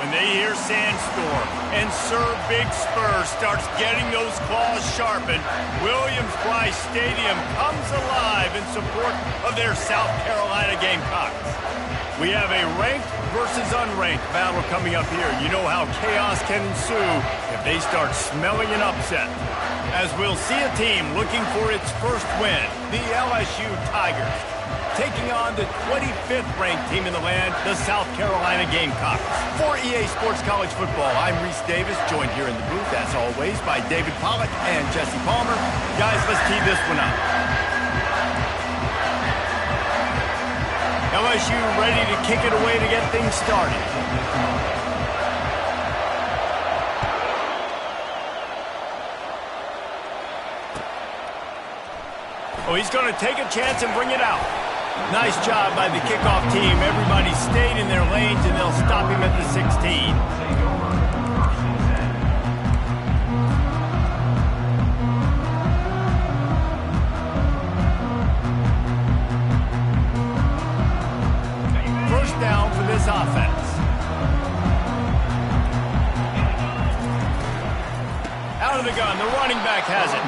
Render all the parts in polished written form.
When they hear Sandstorm and Sir Big Spur starts getting those claws sharpened, Williams-Brice Stadium comes alive in support of their South Carolina Gamecocks. We have a ranked versus unranked battle coming up here. You know how chaos can ensue if they start smelling an upset. As we'll see a team looking for its first win, the LSU Tigers, taking on the 25th ranked team in the land, the South Carolina Gamecocks. For EA Sports College Football, I'm Reese Davis, joined here in the booth, as always, by David Pollack and Jesse Palmer. Guys, let's tee this one up. LSU ready to kick it away to get things started. Oh, he's going to take a chance and bring it out. Nice job by the kickoff team. Everybody stayed in their lanes, and they'll stop him at the 16. First down for this offense. Out of the gun, the running back has it.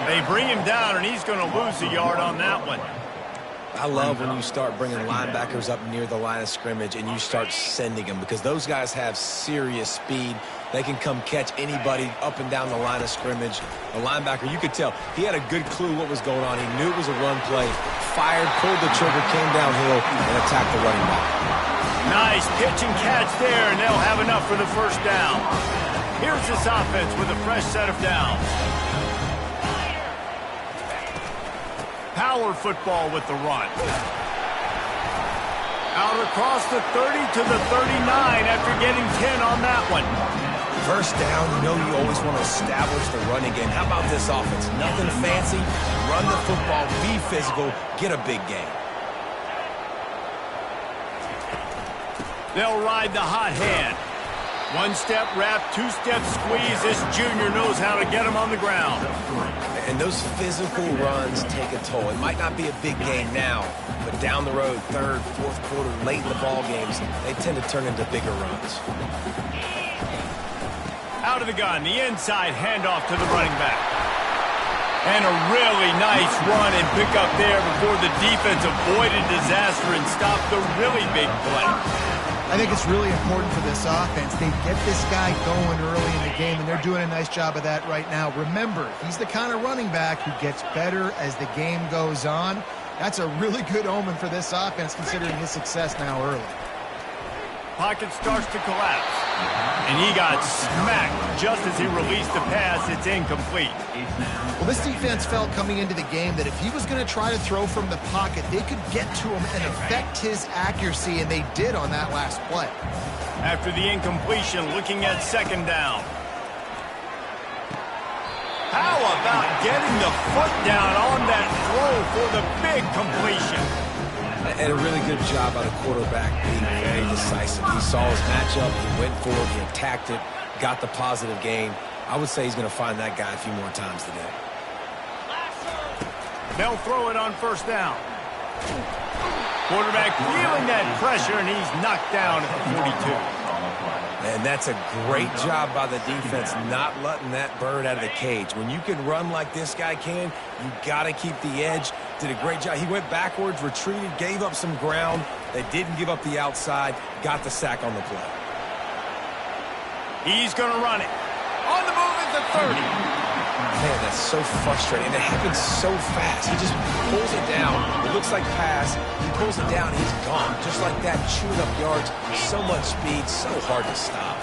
They bring him down, and he's going to lose a yard on that one. I love when you start bringing linebackers up near the line of scrimmage and you start sending them, because those guys have serious speed. They can come catch anybody up and down the line of scrimmage. The linebacker, you could tell, he had a good clue what was going on. He knew it was a run play, fired, pulled the trigger, came downhill, and attacked the running back. Nice pitch and catch there, and they'll have enough for the first down. Here's this offense with a fresh set of downs. Power football with the run. Out across the 30 to the 39 after getting 10 on that one. First down, you know you always want to establish the running game. How about this offense? Nothing fancy. Run the football, be physical, get a big gain. They'll ride the hot hand. One-step wrap, two-step squeeze. This junior knows how to get him on the ground. And those physical runs take a toll. It might not be a big game now, but down the road, third, fourth quarter, late in the ball games, they tend to turn into bigger runs. Out of the gun, the inside handoff to the running back. And a really nice run and pick up there before the defense avoided disaster and stopped the really big play. I think it's really important for this offense. They get this guy going early in the game, and they're doing a nice job of that right now. Remember, he's the kind of running back who gets better as the game goes on. That's a really good omen for this offense, considering his success now early. Pocket starts to collapse. And he got smacked just as he released the pass. It's incomplete. Well, this defense felt coming into the game that if he was going to try to throw from the pocket, they could get to him and affect his accuracy, and they did on that last play. After the incompletion, looking at second down. How about getting the foot down on that throw for the big completion? And a really good job by the quarterback being very decisive. He saw his matchup, he went for it, he attacked it, got the positive gain. I would say he's going to find that guy a few more times today. They'll throw it on first down. Quarterback feeling that pressure, and he's knocked down at the 42. And that's a great job by the defense, not letting that bird out of the cage. When you can run like this guy can, you got to keep the edge. Did a great job. He went backwards, retreated, gave up some ground. They didn't give up the outside, got the sack on the play. He's going to run it. On the move at the 30. Man, that's so frustrating. And it happens so fast. He just pulls it down. It looks like pass. He pulls it down. He's gone. Just like that, chewing up yards. So much speed. So hard to stop.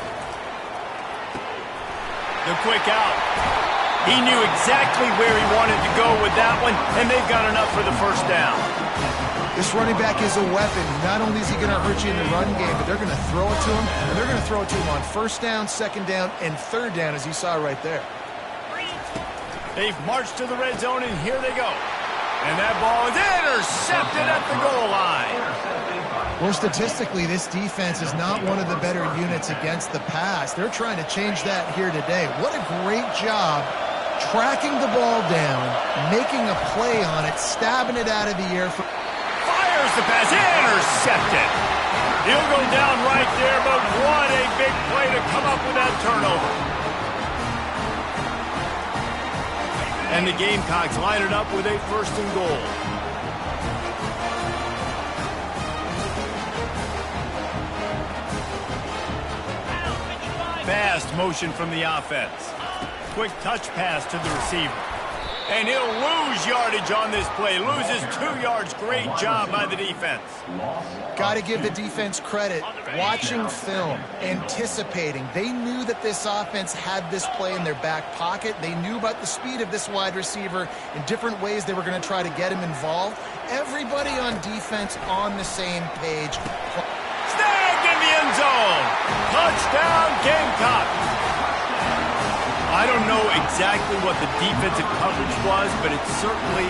The quick out. He knew exactly where he wanted to go with that one, and they've got enough for the first down. This running back is a weapon. Not only is he going to hurt you in the run game, but they're going to throw it to him, and they're going to throw it to him on first down, second down, and third down, as you saw right there. They've marched to the red zone, and here they go. And that ball is intercepted at the goal line. Well, statistically, this defense is not one of the better units against the pass. They're trying to change that here today. What a great job tracking the ball down, making a play on it, stabbing it out of the air. Fires the pass, intercepted. He'll go down right there, but what a big play to come up with that turnover. And the Gamecocks line it up with a 1st and goal. Fast motion from the offense. Quick touch pass to the receiver. And he'll lose yardage on this play. Loses 2 yards. Great job by the defense. Got to give the defense credit. Watching film, anticipating. They knew that this offense had this play in their back pocket. They knew about the speed of this wide receiver in different ways they were going to try to get him involved. Everybody on defense on the same page. Snagged in the end zone. Touchdown, Gamecock. I don't know exactly what the defensive coverage was, but it certainly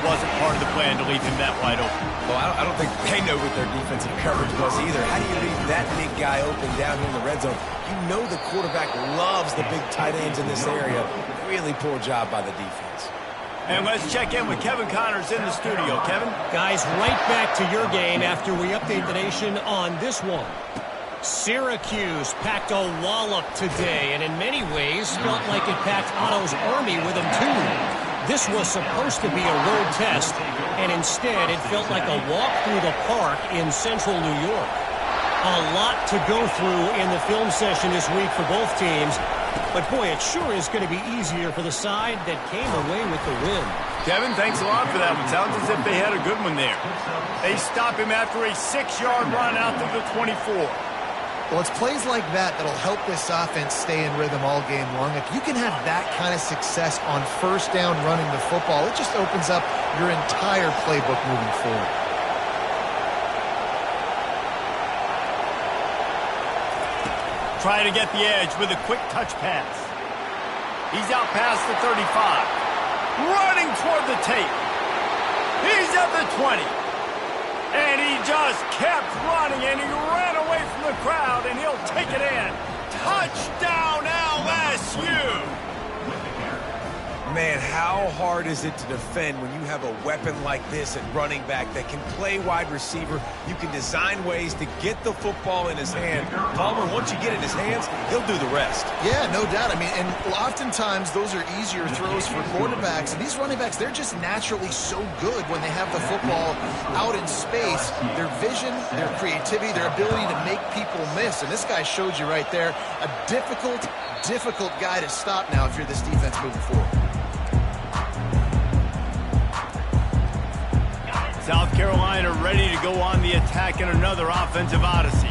wasn't part of the plan to leave him that wide open. Well, I don't think they know what their defensive coverage was either. How do you leave that big guy open down here in the red zone? You know the quarterback loves the big tight ends in this area. Really poor job by the defense. And let's check in with Kevin Connors in the studio. Kevin? Guys, right back to your game after we update the nation on this one. Syracuse packed a wallop today, and in many ways felt like it packed Otto's Army with them too. This was supposed to be a road test, and instead it felt like a walk through the park in central New York. A lot to go through in the film session this week for both teams, but boy, it sure is going to be easier for the side that came away with the win. Kevin, thanks a lot for that one. Sounds as if they had a good one there. They stop him after a 6-yard run out to the 24. Well, it's plays like that that'll help this offense stay in rhythm all game long. If you can have that kind of success on 1st down running the football, it just opens up your entire playbook moving forward. Trying to get the edge with a quick touch pass. He's out past the 35. Running toward the tape. He's at the 20. And he just kept running, and he ran away from the crowd, and he'll take it in. Touchdown, LSU! Man, how hard is it to defend when you have a weapon like this at running back that can play wide receiver? You can design ways to get the football in his hand. Palmer, once you get it in his hands, he'll do the rest. Yeah, no doubt. I mean, and oftentimes those are easier throws for quarterbacks. And these running backs, they're just naturally so good when they have the football out in space. Their vision, their creativity, their ability to make people miss. And this guy showed you right there, a difficult guy to stop now if you're this defense moving forward. South Carolina ready to go on the attack in another offensive odyssey.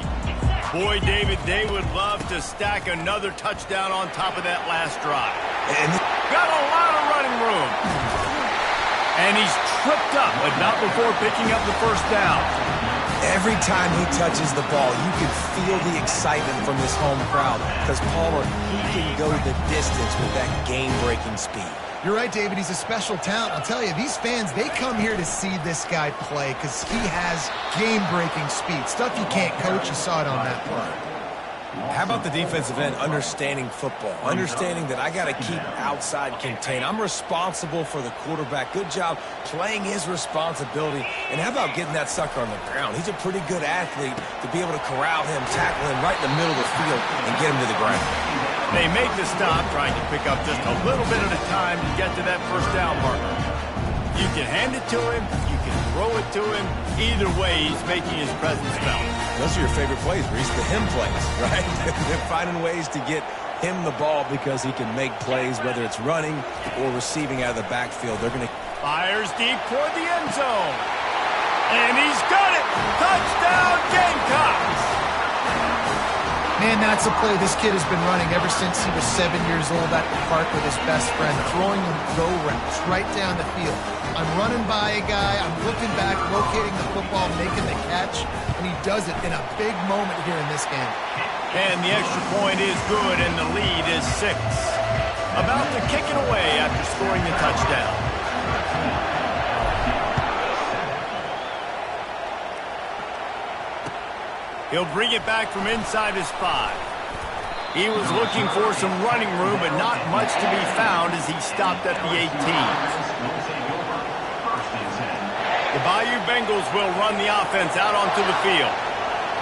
Boy, David, they would love to stack another touchdown on top of that last drive. And got a lot of running room. And he's tripped up, but not before picking up the 1st down. every time he touches the ball, you can feel the excitement from this home crowd because Palmer, he can go the distance with that game-breaking speed. You're right, David. He's a special talent. I'll tell you, these fans, they come here to see this guy play because he has game-breaking speed. Stuff you can't coach. You saw it on that play. How about the defensive end understanding football, understanding that I got to keep outside contained. I'm responsible for the quarterback. Good job playing his responsibility. And how about getting that sucker on the ground? He's a pretty good athlete to be able to corral him, tackle him right in the middle of the field, and get him to the ground. They make the stop, trying to pick up just a little bit at a time to get to that first down marker. You can hand it to him, you can throw it to him. Either way, he's making his presence felt. Those are your favorite plays, Reese, the him plays, right? They're finding ways to get him the ball because he can make plays, whether it's running or receiving out of the backfield. They're going to fires deep toward the end zone. And he's got it! Touchdown, Gamecocks! Man, that's a play this kid has been running ever since he was 7 years old at the park with his best friend, throwing him go routes right down the field. I'm running by a guy, I'm looking back, locating the football, making the catch, and he does it in a big moment here in this game. And the extra point is good, and the lead is 6. About to kick it away after scoring the touchdown. He'll bring it back from inside his 5. He was looking for some running room, but not much to be found as he stopped at the 18. The Bayou Bengals will run the offense out onto the field.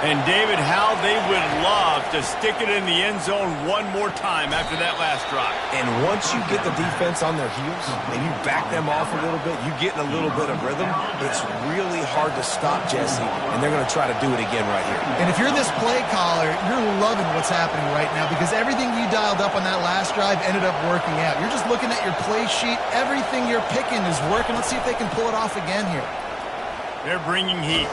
And, David, how they would love to stick it in the end zone one more time after that last drive. And once you get the defense on their heels and you back them off a little bit, you get in a little bit of rhythm, it's really hard to stop, Jesse, and they're going to try to do it again right here. And if you're this play caller, you're loving what's happening right now because everything you dialed up on that last drive ended up working out. You're just looking at your play sheet. Everything you're picking is working. Let's see if they can pull it off again here. They're bringing heat.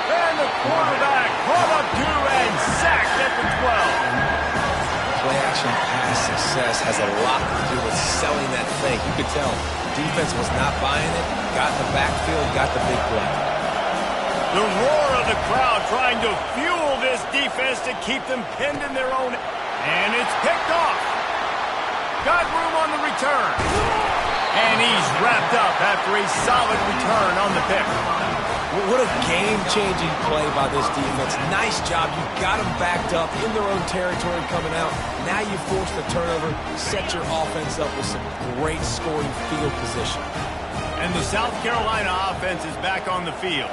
And the quarterback brought up 2 and sacked at the 12. Play-action pass success has a lot to do with selling that fake. You could tell defense was not buying it, got in the backfield, got the big play. The roar of the crowd trying to fuel this defense to keep them pinned in their own. And it's picked off. Got room on the return. And he's wrapped up after a solid return on the pick. What a game-changing play by this defense. Nice job. You got them backed up in their own territory coming out. Now you force the turnover, set your offense up with some great scoring field position. And the South Carolina offense is back on the field.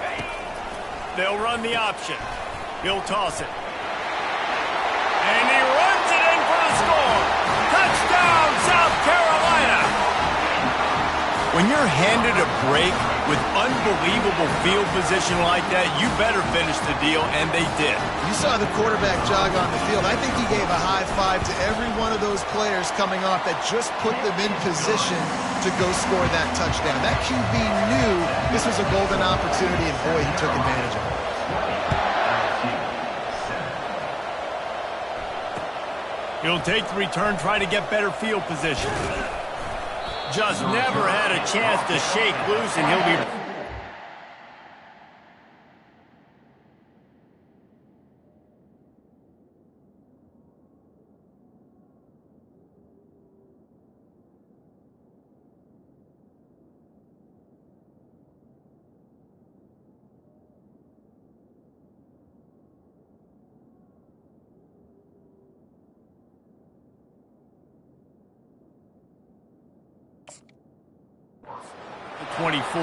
They'll run the option. He'll toss it. And he runs it in for the score. Touchdown, South Carolina! When you're handed a break with unbelievable field position like that, you better finish the deal, and they did. You saw the quarterback jog on the field. I think he gave a high five to every one of those players coming off that just put them in position to go score that touchdown. That QB knew this was a golden opportunity, and boy, he took advantage of it. He'll take the return, try to get better field position. Just never had a chance to shake loose, and he'll be... The 24.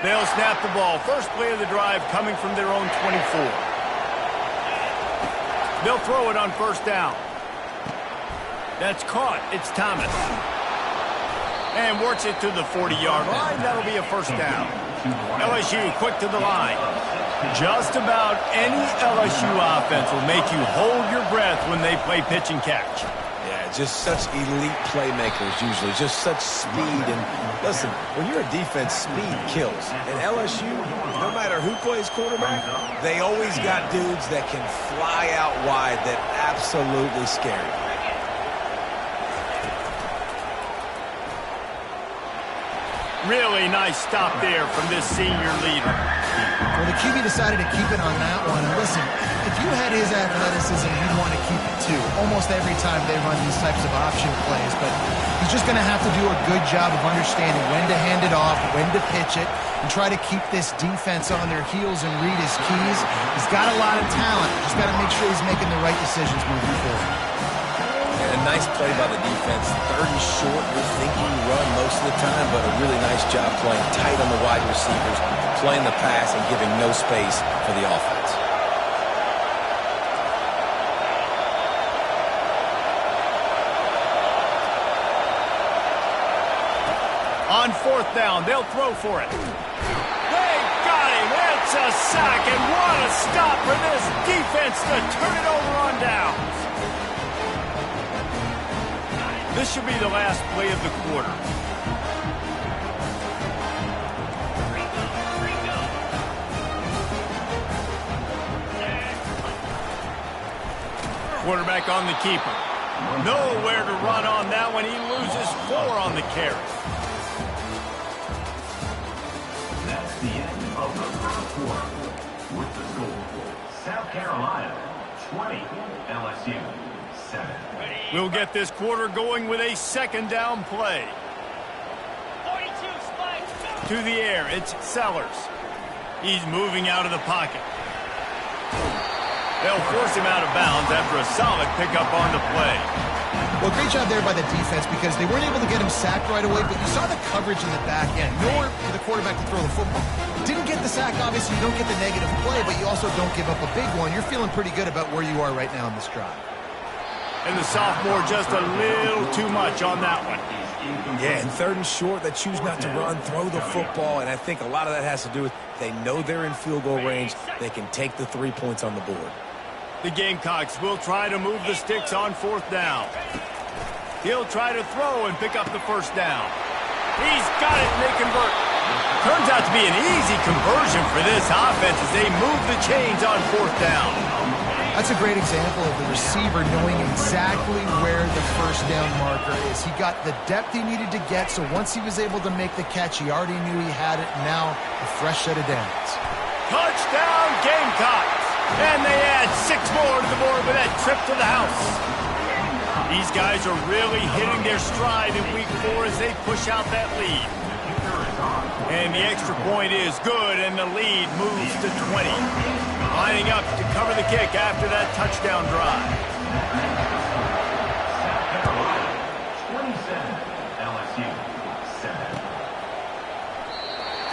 They'll snap the ball. First play of the drive coming from their own 24. They'll throw it on first down. That's caught. It's Thomas. And works it to the 40-yard line. That'll be a first down. LSU quick to the line. Just about any LSU offense will make you hold your breath when they play pitch and catch. Yeah, just such elite playmakers usually, just such speed. And listen, when you're a defense, speed kills. And LSU, no matter who plays quarterback, they always got dudes that can fly out wide that absolutely scare you. Really nice stop there from this senior leader. Well, the QB decided to keep it on that one. And listen, if you had his athleticism, you'd want to keep it too. Almost every time they run these types of option plays. But he's just going to have to do a good job of understanding when to hand it off, when to pitch it, and try to keep this defense on their heels and read his keys. He's got a lot of talent. Just got to make sure he's making the right decisions moving forward. And a nice play by the defense. 30 short, you're thinking run most of the time, but a really nice job playing tight on the wide receivers, playing the pass and giving no space for the offense. On fourth down, they'll throw for it. They got him. It's a sack, and what a stop for this defense to turn it over on downs. This should be the last play of the quarter. Quarterback on the keeper. Nowhere to run on that one. He loses 4 on the carry. That's the end of the first quarter. With the score, South Carolina 20, LSU 7. We'll get this quarter going with a second down play. 42, Spike. To the air, it's Sellers. He's moving out of the pocket. They'll force him out of bounds after a solid pickup on the play. Well, great job there by the defense because they weren't able to get him sacked right away, but you saw the coverage in the back end. Nowhere for the quarterback to throw the football. Didn't get the sack, obviously. You don't get the negative play, but you also don't give up a big one. You're feeling pretty good about where you are right now in this drive. And the sophomore just a little too much on that one. Yeah, and 3rd and short, they choose not to run, throw the football, and I think a lot of that has to do with they know they're in field goal range. They can take the 3 points on the board. The Gamecocks will try to move the sticks on 4th down. He'll try to throw and pick up the 1st down. He's got it, and they convert. Turns out to be an easy conversion for this offense as they move the chains on 4th down. That's a great example of the receiver knowing exactly where the 1st down marker is. He got the depth he needed to get, so once he was able to make the catch, he already knew he had it. Now, a fresh set of downs. Touchdown, Gamecocks! And they add 6 more to the board with that trip to the house. These guys are really hitting their stride in week 4 as they push out that lead. And the extra point is good, and the lead moves to 20. Lining up to cover the kick after that touchdown drive. 27, LSU 7.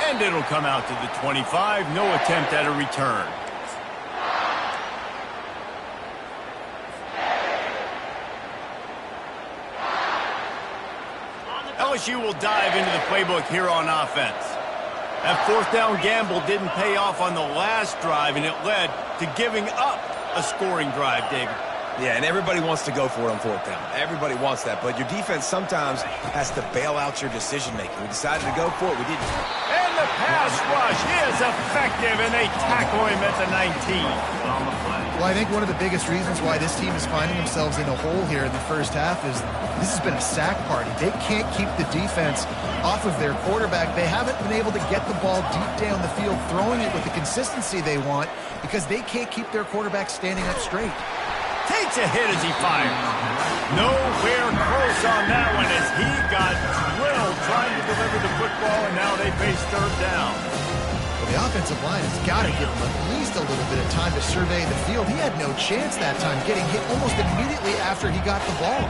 And it'll come out to the 25. No attempt at a return. LSU will dive into the playbook here on offense. That 4th down gamble didn't pay off on the last drive, and it led to giving up a scoring drive, David. Yeah, and everybody wants to go for it on 4th down. Everybody wants that, but your defense sometimes has to bail out your decision-making. We decided to go for it. We didn't. And the pass rush is effective, and they tackle him at the 19. Well, I think one of the biggest reasons why this team is finding themselves in a hole here in the first half is this has been a sack party. They can't keep the defense off of their quarterback. They haven't been able to get the ball deep down the field, throwing it with the consistency they want because they can't keep their quarterback standing up straight. Takes a hit as he fires. Nowhere close on that one as he got drilled trying to deliver the football, and now they face 3rd down. Well, the offensive line has got to give him at least a little bit of time to survey the field. He had no chance that time, getting hit almost immediately after he got the ball.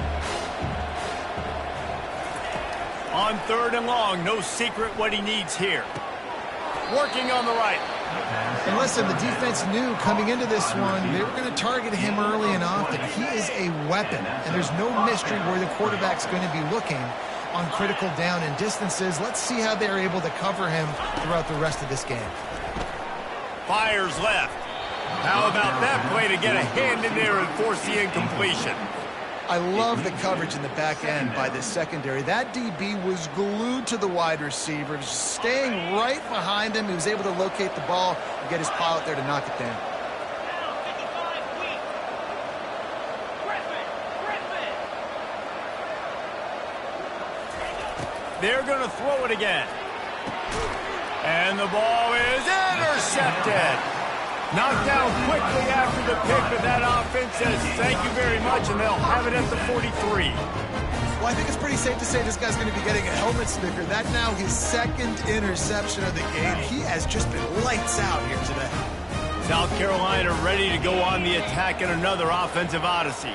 On 3rd and long, no secret what he needs here. Working on the right. And listen, the defense knew coming into this one, they were going to target him early and often. He is a weapon, and there's no mystery where the quarterback's going to be looking on critical down and distances. Let's see how they're able to cover him throughout the rest of this game. Fires left. How about that play to get a hand in there and force the incompletion? I love the coverage in the back end by the secondary. That DB was glued to the wide receiver, just staying right behind him. He was able to locate the ball and get his pilot there to knock it down. They're going to throw it again. And the ball is intercepted. Knocked down quickly after the pick, but that offense says thank you very much, and they'll have it at the 43. Well, I think it's pretty safe to say this guy's going to be getting a helmet sticker. That now his 2nd interception of the game. He has just been lights out here today. South Carolina ready to go on the attack in another offensive odyssey.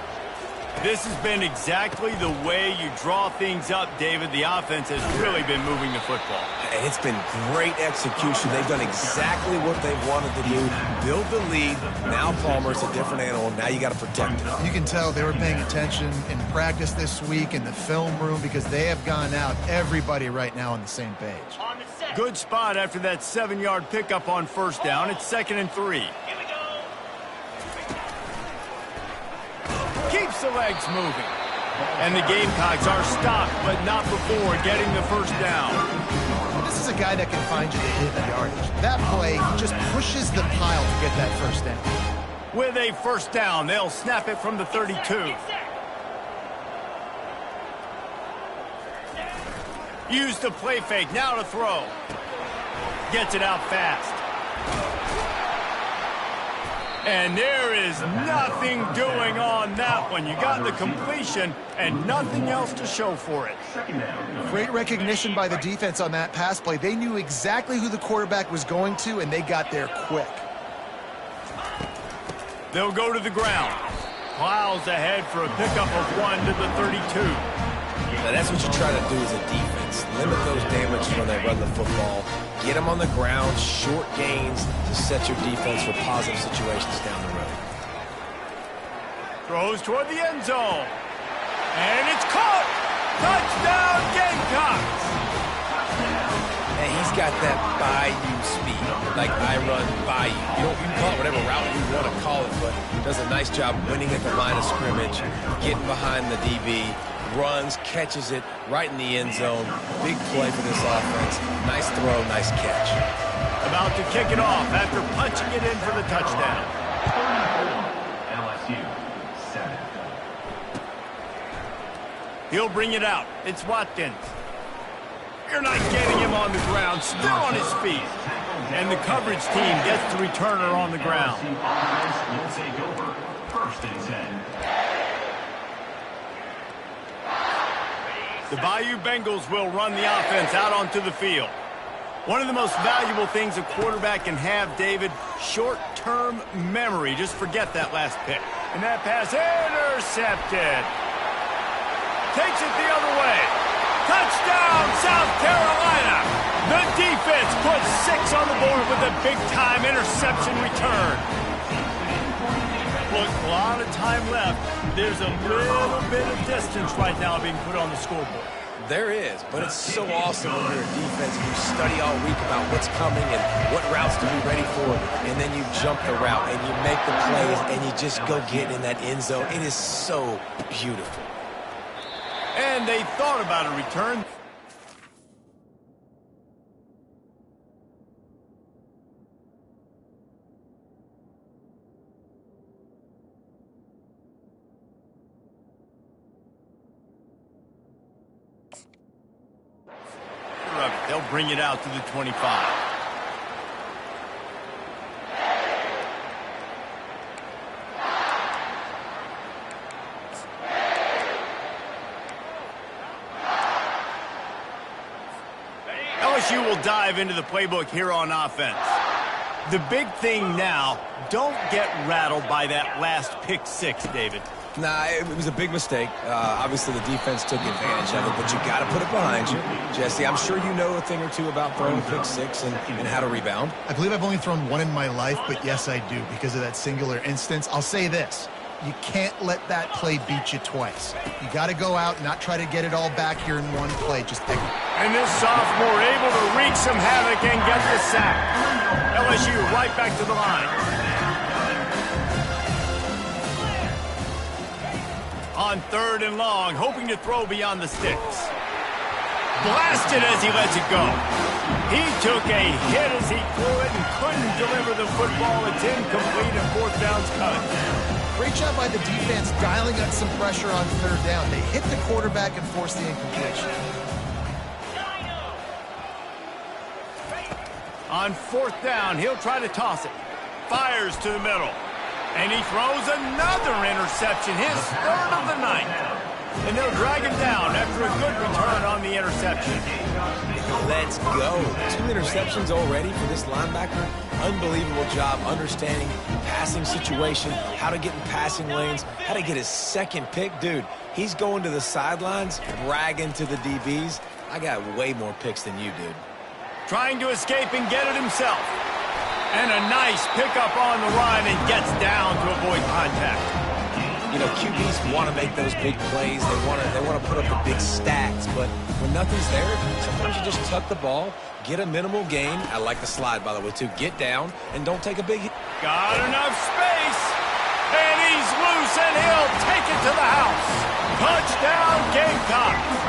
This has been exactly the way you draw things up, David. The offense has really been moving the football. And it's been great execution. They've done exactly what they've wanted to do. Build the lead. Now Palmer's a different animal. Now you got to protect it. You can tell they were paying attention in practice this week in the film room because they have gone out, everybody right now on the same page. Good spot after that 7-yard pickup on 1st down. It's 2nd and 3. Keeps the legs moving. And the Gamecocks are stopped, but not before getting the 1st down. This is a guy that can find you the hidden yardage. That play, he just pushes the pile to get that 1st down. With a 1st down, they'll snap it from the 32. Use the play fake, now to throw. Gets it out fast. And there is nothing doing on that one. You got the completion and nothing else to show for it. Great recognition by the defense on that pass play. They knew exactly who the quarterback was going to, and they got there quick. They'll go to the ground. Plows ahead for a pickup of 1 to the 32. Now that's what you try to do as a defense. Limit those damages when they run the football. Get them on the ground, short gains to set your defense for positive situations down the road. Throws toward the end zone. And it's caught! Touchdown Gamecocks! And he's got that by-you speed, like I run by you. You can call it whatever route you want to call it, but does a nice job winning at the line of scrimmage, getting behind the DB, runs, catches it right in the end zone. Big play for this offense. Nice throw, nice catch. About to kick it off after punching it in for the touchdown. LSU 7. He'll bring it out. It's Watkins. You're not getting him on the ground, still on his feet. And the coverage team gets the returner on the ground. Will take over. 1st and 10. The Bayou Bengals will run the offense out onto the field. One of the most valuable things a quarterback can have, David, short-term memory. Just forget that last pick. And that pass intercepted. Takes it the other way. Touchdown, South Carolina! The defense puts 6 on the board with a big-time interception return. Look, a lot of time left. There's a little bit of distance right now being put on the scoreboard. There is, but it's so awesome when you're a defense and you study all week about what's coming and what routes to be ready for, and then you jump the route and you make the plays and you just go get in that end zone. It is so beautiful. And they thought about a return. They'll bring it out to the 25. LSU will dive into the playbook here on offense. The big thing now, don't get rattled by that last pick 6, David. Nah, it was a big mistake. Obviously, the defense took advantage of it, but you got to put it behind you. Jesse, I'm sure you know a thing or two about throwing pick 6 and how to rebound. I believe I've only thrown one in my life, but yes, I do because of that singular instance. I'll say this. You can't let that play beat you twice. You got to go out and not try to get it all back here in one play. Just pick it. And this sophomore able to wreak some havoc and get the sack. LSU right back to the line. On 3rd and long, hoping to throw beyond the sticks. Blasted as he lets it go. He took a hit as he threw it and couldn't deliver the football. It's incomplete and 4th down's cut. Great job by the defense dialing up some pressure on 3rd down. They hit the quarterback and forced the incompletion. On 4th down, he'll try to toss it. Fires to the middle. And he throws another interception, his 3rd of the night. And they'll drag him down after a good return on the interception. Let's go. 2 interceptions already for this linebacker. Unbelievable job understanding passing situation, how to get in passing lanes, how to get his 2nd pick. Dude, he's going to the sidelines, bragging to the DBs. I got way more picks than you did. Trying to escape and get it himself. And a nice pickup on the run and gets down to avoid contact. You know, QBs want to make those big plays. They want to put up the big stats, but when nothing's there, sometimes you just tuck the ball, get a minimal gain. I like the slide, by the way, too. Get down and don't take a big hit. Got enough space. And he's loose, and he'll take it to the house. Touchdown, Gamecocks.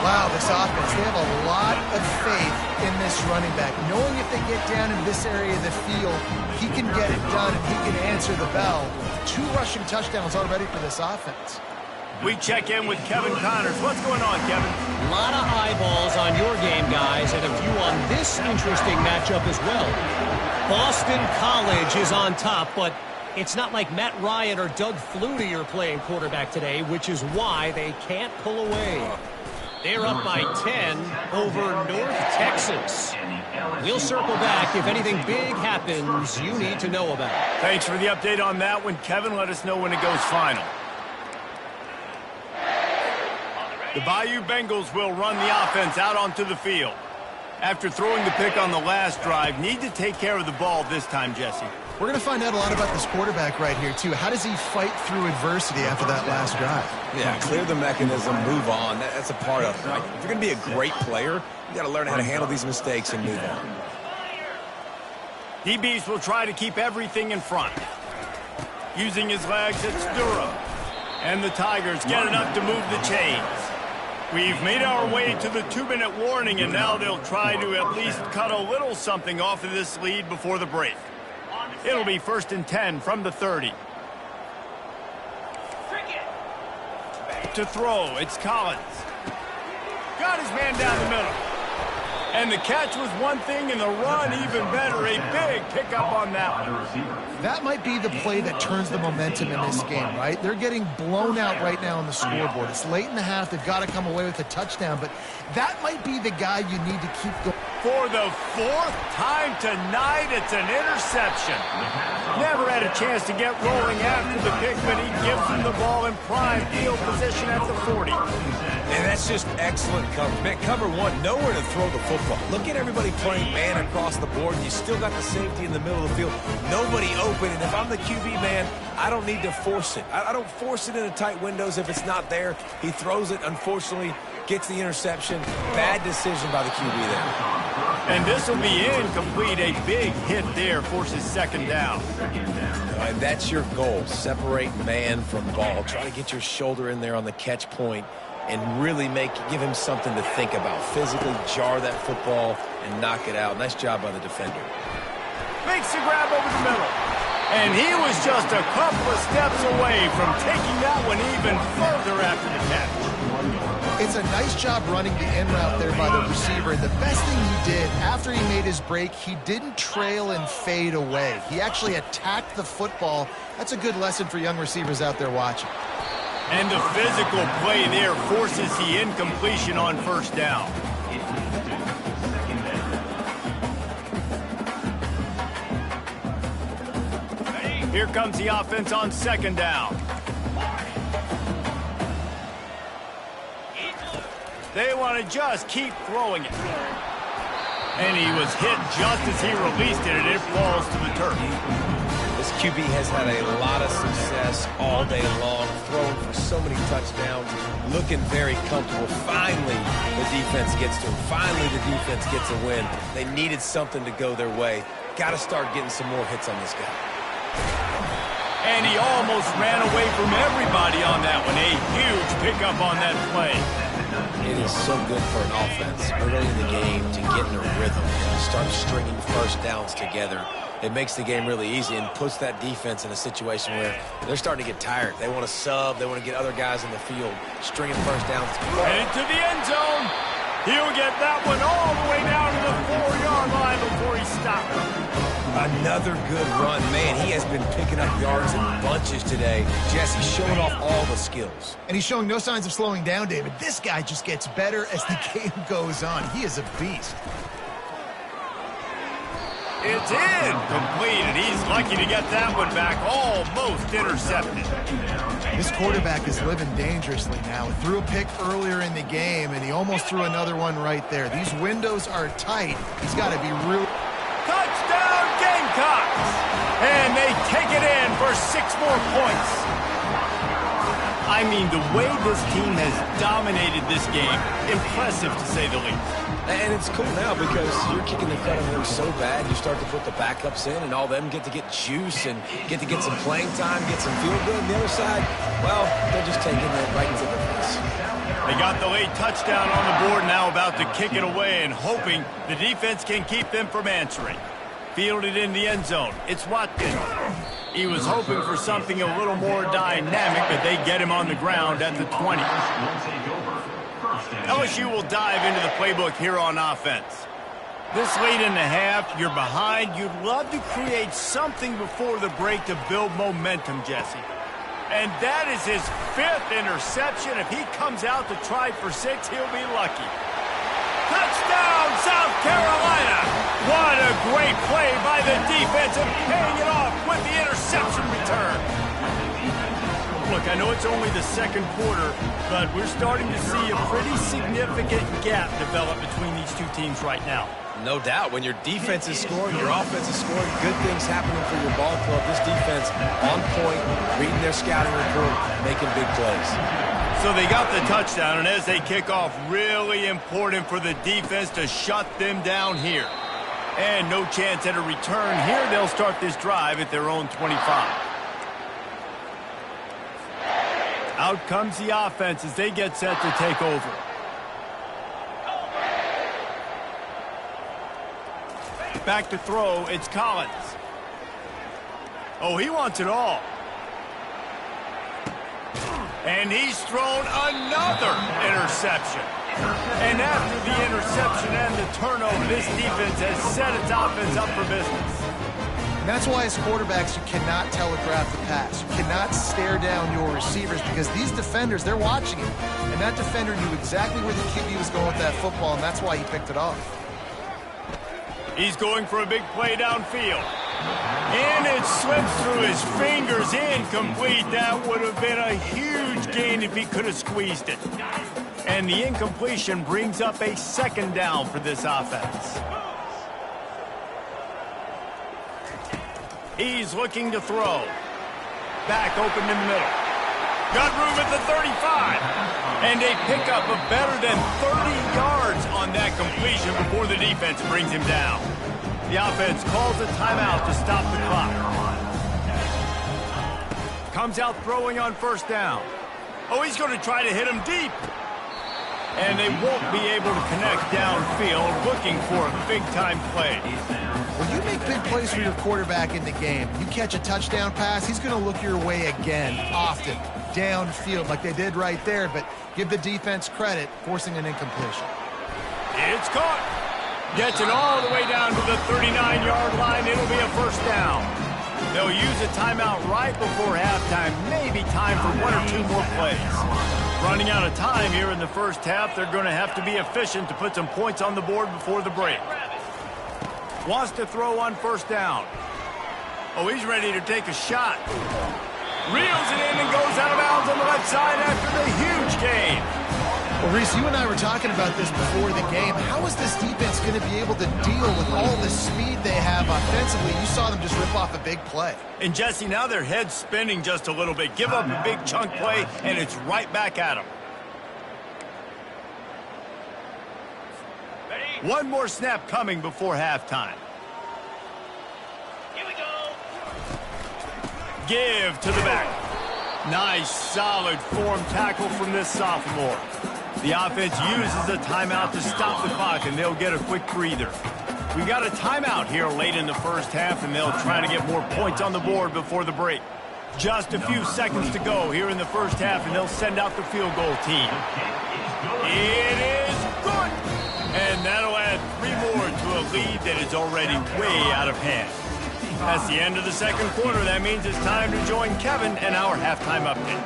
Wow, this offense, they have a lot of faith in this running back. Knowing if they get down in this area of the field, he can get it done and he can answer the bell. 2 rushing touchdowns already for this offense. We check in with Kevin Connors. What's going on, Kevin? A lot of eyeballs on your game, guys, and a few on this interesting matchup as well. Boston College is on top, but it's not like Matt Ryan or Doug Flutie are playing quarterback today, which is why they can't pull away. They're up by 10 over North Texas. We'll circle back if anything big happens you need to know about. Thanks for the update on that one, Kevin. Let us know when it goes final. The Bayou Bengals will run the offense out onto the field. After throwing the pick on the last drive, need to take care of the ball this time, Jesse. We're going to find out a lot about this quarterback right here, too. How does he fight through adversity after that last drive? Yeah, clear the mechanism, move on. That's a part of it, right? If you're going to be a great player, you got to learn how to handle these mistakes and move on. DBs will try to keep everything in front. Using his legs, it's Dura. And the Tigers get enough to move the chains. We've made our way to the 2-minute warning, and now they'll try to at least cut a little something off of this lead before the break. It'll be 1st and 10 from the 30. To throw, it's Collins. Got his man down the middle. And the catch was one thing, and the run even better. A big pickup on that one. That might be the play that turns the momentum in this game, right? They're getting blown out right now on the scoreboard. It's late in the half. They've got to come away with a touchdown, but that might be the guy you need to keep going. For the 4th time tonight, it's an interception. Never had a chance to get rolling after the pick, but he gives him the ball in prime field position at the 40. And that's just excellent coverage. Man, cover one, nowhere to throw the football. Look at everybody playing man across the board. You still got the safety in the middle of the field. Nobody open. And if I'm the QB, man, I don't need to force it. I don't force it into tight windows if it's not there. He throws it, unfortunately, gets the interception. Bad decision by the QB there. And this will be incomplete. A big hit there forces 2nd down. And that's your goal. Separate man from ball. Try to get your shoulder in there on the catch point and really give him something to think about. Physically jar that football and knock it out. Nice job by the defender. Makes the grab over the middle. And he was just a couple of steps away from taking that one even further after the catch. It's a nice job running the in route there by the receiver. And the best thing he did after he made his break, he didn't trail and fade away. He actually attacked the football. That's a good lesson for young receivers out there watching. And the physical play there forces the incompletion on 1st down. Here comes the offense on 2nd down. They want to just keep throwing it. And he was hit just as he released it, and it falls to the turf. This QB has had a lot of success all day long, throwing for so many touchdowns, looking very comfortable. Finally, the defense gets to him. Finally, the defense gets a win. They needed something to go their way. Got to start getting some more hits on this guy. And he almost ran away from everybody on that one. A huge pickup on that play. It is so good for an offense early in the game to get in a rhythm and start stringing 1st downs together. It makes the game really easy and puts that defense in a situation where they're starting to get tired. They want to sub. They want to get other guys in the field, stringing 1st downs. And into the end zone. He'll get that one all the way down to the 4-yard line before he stops. Another good run. Man, he has been picking up yards in bunches today. Jesse showing off all the skills. And he's showing no signs of slowing down, David. This guy just gets better as the game goes on. He is a beast. It's incomplete, and he's lucky to get that one back, almost intercepted. This quarterback is living dangerously now. He threw a pick earlier in the game, and he almost threw another one right there. These windows are tight. He's got to be real. Touchdown, Gamecocks! And they take it in for 6 more points. I mean, the way this team has dominated this game, impressive to say the least. And it's cool now because you're kicking the crud over so bad, you start to put the backups in, and all them get to get juice and get to get some playing time, get some field good. On the other side, well, they're just taking it right into the face. They got the late touchdown on the board, now about to kick it away and hoping the defense can keep them from answering. Fielded in the end zone. It's Watkins. He was hoping for something a little more dynamic, but they get him on the ground at the 20. LSU will dive into the playbook here on offense. This late in the half, you're behind. You'd love to create something before the break to build momentum, Jesse. And that is his 5th interception. If he comes out to try for 6, he'll be lucky. Touchdown, South Carolina! What a great play by the defense and paying it off with the interception return. Look, I know it's only the second quarter, but we're starting to see a pretty significant gap develop between these two teams right now. No doubt. When your defense is scoring, your offense is scoring, good things happening for your ball club. This defense on point, reading their scouting report, making big plays. So they got the touchdown, and as they kick off, really important for the defense to shut them down here. And no chance at a return here. They'll start this drive at their own 25. Out comes the offense as they get set to take over. Back to throw, it's Collins. Oh, he wants it all. And he's thrown another interception. And after the interception and the turnover, this defense has set its offense up for business. And that's why as quarterbacks, you cannot telegraph the pass. You cannot stare down your receivers because these defenders, they're watching it. And that defender knew exactly where the QB was going with that football, and that's why he picked it off. He's going for a big play downfield. And it slips through his fingers, incomplete. That would have been a huge gain if he could have squeezed it. And the incompletion brings up a 2nd down for this offense. He's looking to throw. Back open in the middle. Got room at the 35. And a pickup of better than 30 yards on that completion before the defense brings him down. The offense calls a timeout to stop the clock. Comes out throwing on 1st down. Oh, he's going to try to hit him deep. And they won't be able to connect downfield, looking for a big-time play. When you make big plays for your quarterback in the game, you catch a touchdown pass, he's going to look your way again, often, downfield, like they did right there, but give the defense credit, forcing an incompletion. It's caught. Gets it all the way down to the 39-yard line. It'll be a 1st down. They'll use a timeout right before halftime, maybe time for 1 or 2 more plays. Running out of time here in the 1st half, they're going to have to be efficient to put some points on the board before the break. Wants to throw on 1st down. Oh, he's ready to take a shot. Reels it in and goes out of bounds on the left side after the huge gain. Well, Reese, you and I were talking about this before the game. How is this defense going to be able to deal with all the speed they have offensively? You saw them just rip off a big play. And, Jesse, now their head's spinning just a little bit. Give up a big chunk play, and it's right back at them. Ready? One more snap coming before halftime. Here we go. Give to the back. Nice, solid form tackle from this sophomore. The offense uses a timeout to stop the clock, and they'll get a quick breather. We got a timeout here late in the 1st half, and they'll try to get more points on the board before the break. Just a few seconds to go here in the 1st half, and they'll send out the field goal team. It is good! And that'll add 3 more to a lead that is already way out of hand. That's the end of the 2nd quarter. That means it's time to join Kevin and our halftime update.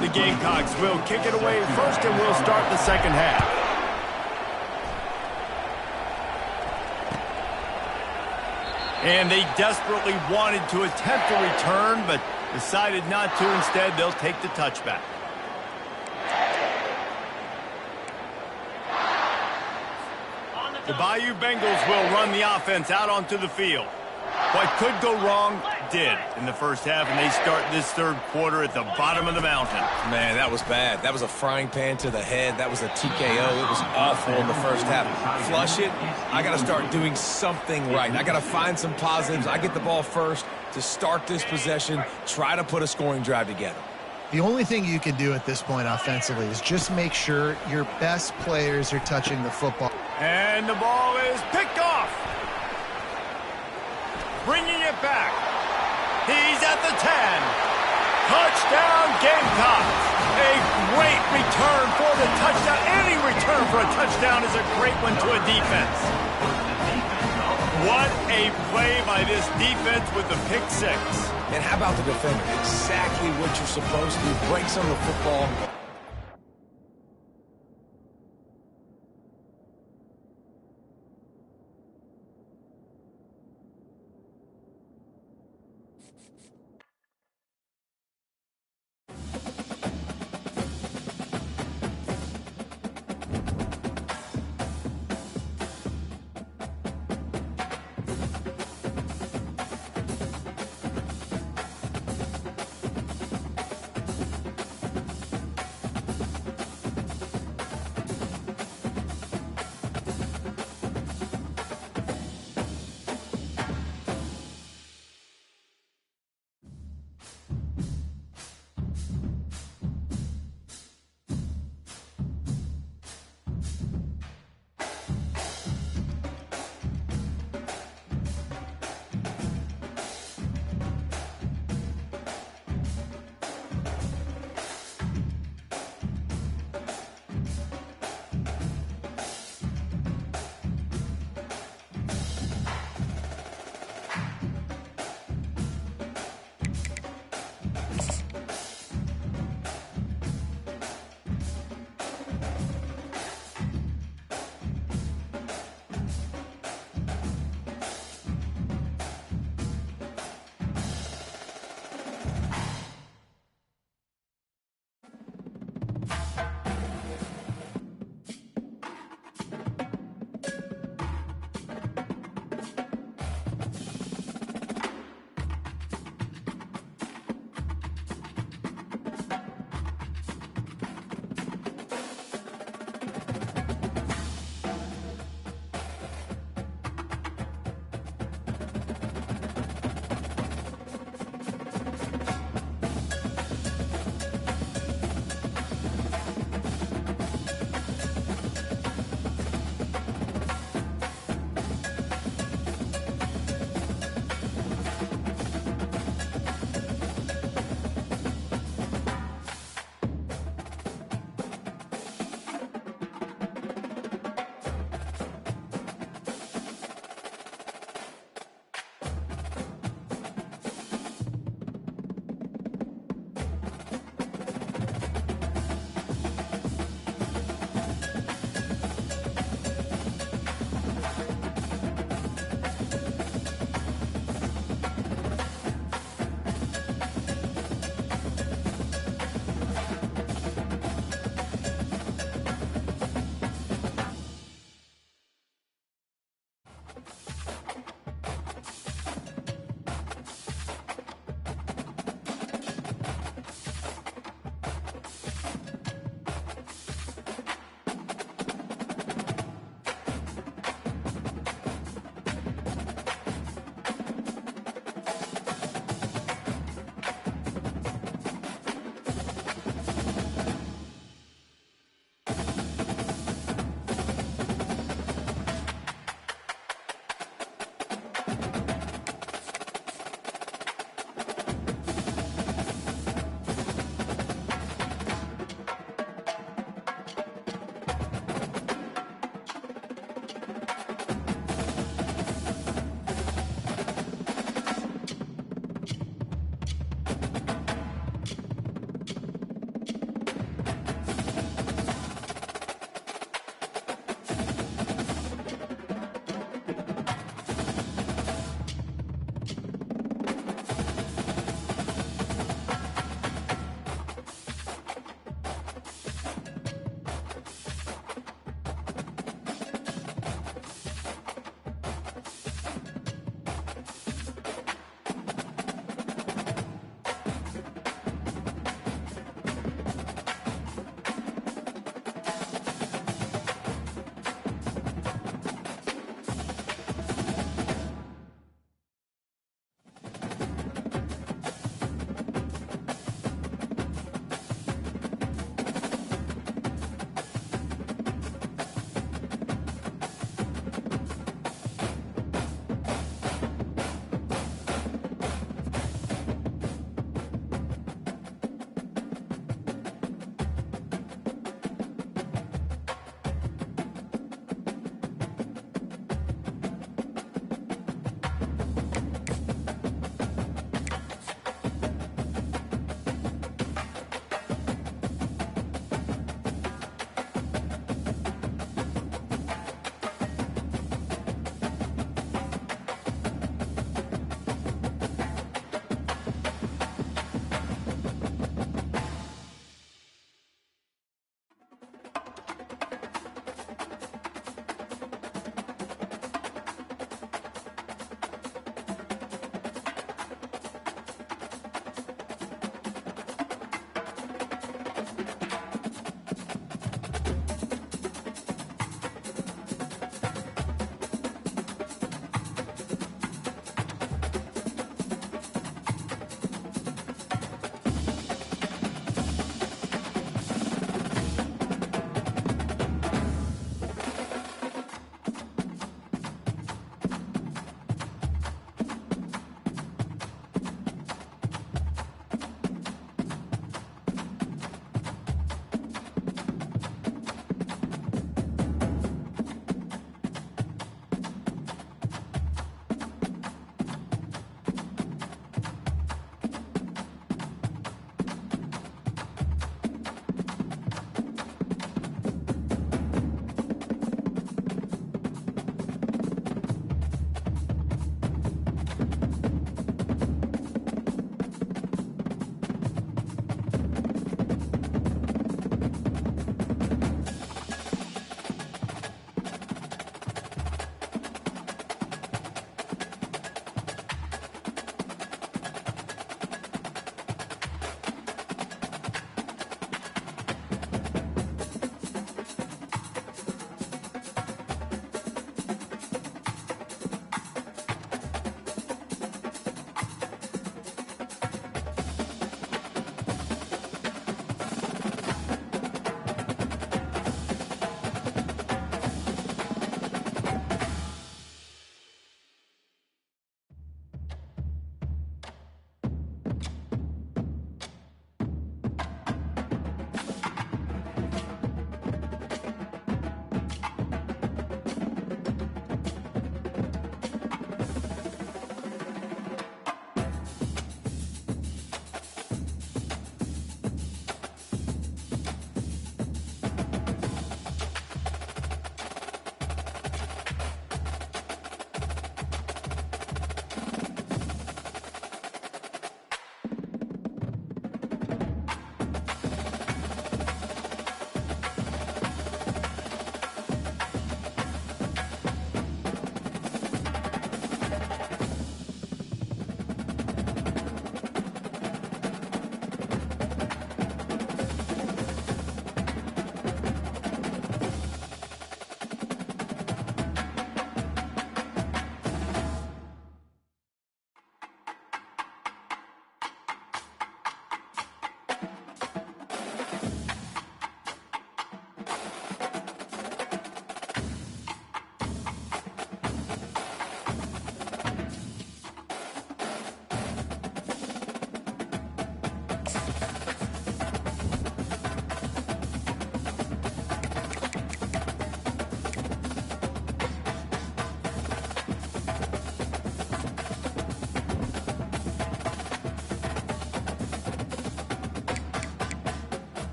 The Gamecocks will kick it away first, and we'll start the 2nd half. And they desperately wanted to attempt a return, but decided not to. Instead, they'll take the touchback. The Bayou Bengals will run the offense out onto the field. What could go wrong did in the 1st half, and they start this 3rd quarter at the bottom of the mountain. Man, that was bad. That was a frying pan to the head. That was a TKO. It was awful in the 1st half. Flush it. I got to start doing something right. I got to find some positives. I get the ball first to start this possession, try to put a scoring drive together. The only thing you can do at this point offensively is just make sure your best players are touching the football. And the ball is picked off. Bringing it back. He's at the 10. Touchdown, Gamecocks. A great return for the touchdown. Any return for a touchdown is a great one to a defense. What a play by this defense with the pick six. And how about the defender? Exactly what you're supposed to do. Breaks on the football.